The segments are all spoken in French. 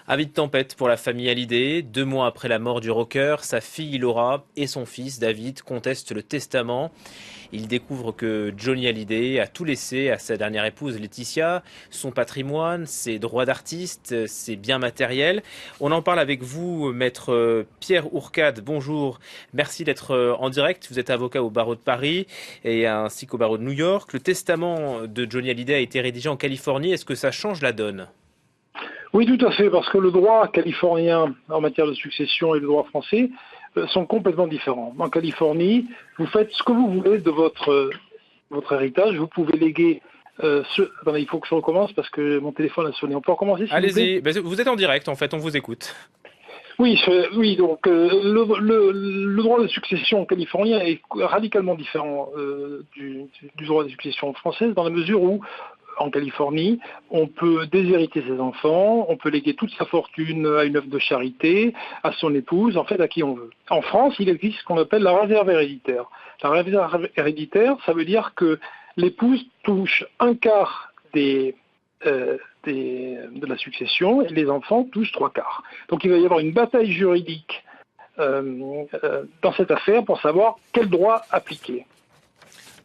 Avis de tempête pour la famille Hallyday. 2 mois après la mort du rocker, sa fille Laura et son fils David contestent le testament. Ils découvrent que Johnny Hallyday a tout laissé à sa dernière épouse Laetitia, son patrimoine, ses droits d'artiste, ses biens matériels. On en parle avec vous, maître Pierre Ourcade. Bonjour, merci d'être en direct. Vous êtes avocat au barreau de Paris et ainsi qu'au barreau de New York. Le testament de Johnny Hallyday a été rédigé en Californie. Est-ce que ça change la donne ? Oui, tout à fait, parce que le droit californien en matière de succession et le droit français sont complètement différents. En Californie, vous faites ce que vous voulez de votre héritage. Vous pouvez léguer... Attendez, il faut que je recommence parce que mon téléphone a sonné. On peut recommencer, s'il vous plaît ? Allez-y, vous êtes en direct en fait, on vous écoute. Oui, donc le droit de succession californien est radicalement différent du droit de succession française dans la mesure où en Californie, on peut déshériter ses enfants, on peut léguer toute sa fortune à une œuvre de charité, à son épouse, en fait à qui on veut. En France, il existe ce qu'on appelle la réserve héréditaire. La réserve héréditaire, ça veut dire que l'épouse touche un quart de la succession et les enfants touchent 3/4. Donc il va y avoir une bataille juridique dans cette affaire pour savoir quel droit appliquer.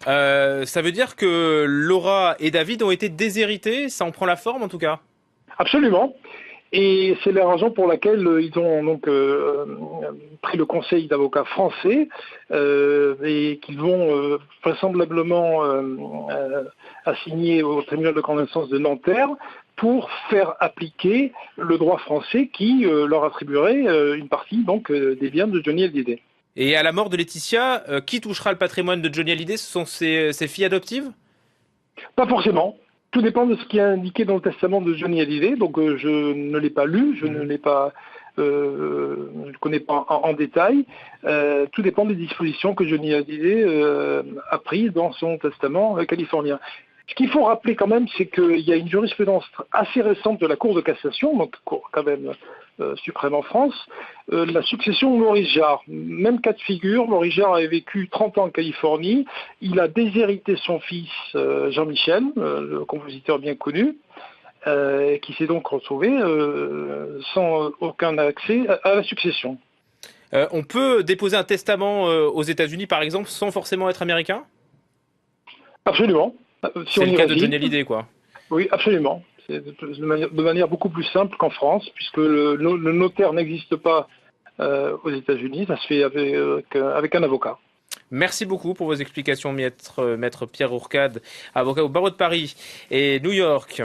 Ça veut dire que Laura et David ont été déshérités, ça en prend la forme en tout cas ? Absolument. Et c'est la raison pour laquelle ils ont donc pris le conseil d'avocats français et qu'ils vont vraisemblablement assigner au tribunal de grande instance de Nanterre pour faire appliquer le droit français qui leur attribuerait une partie donc des biens de Johnny Hallyday. Et à la mort de Laetitia, qui touchera le patrimoine de Johnny Hallyday ? Ce sont ses filles adoptives ? Pas forcément. Tout dépend de ce qui est indiqué dans le testament de Johnny Hallyday. Donc je ne l'ai pas lu, je ne l'ai pas, je ne connais pas en détail. Tout dépend des dispositions que Johnny Hallyday a prises dans son testament californien. Ce qu'il faut rappeler quand même, c'est qu'il y a une jurisprudence assez récente de la Cour de cassation, donc Cour quand même suprême en France, la succession Maurice Jarre. Même cas de figure, Maurice Jarre avait vécu 30 ans en Californie, il a déshérité son fils Jean-Michel, le compositeur bien connu, qui s'est donc retrouvé sans aucun accès à la succession. On peut déposer un testament aux États-Unis par exemple sans forcément être américain ? Absolument. Si c'est le cas de Johnny Hallyday, quoi. Oui, absolument. C'est de manière beaucoup plus simple qu'en France, puisque le notaire n'existe pas aux États-Unis, ça se fait avec un avocat. Merci beaucoup pour vos explications, maître Pierre Ourcade, avocat au barreau de Paris et New York.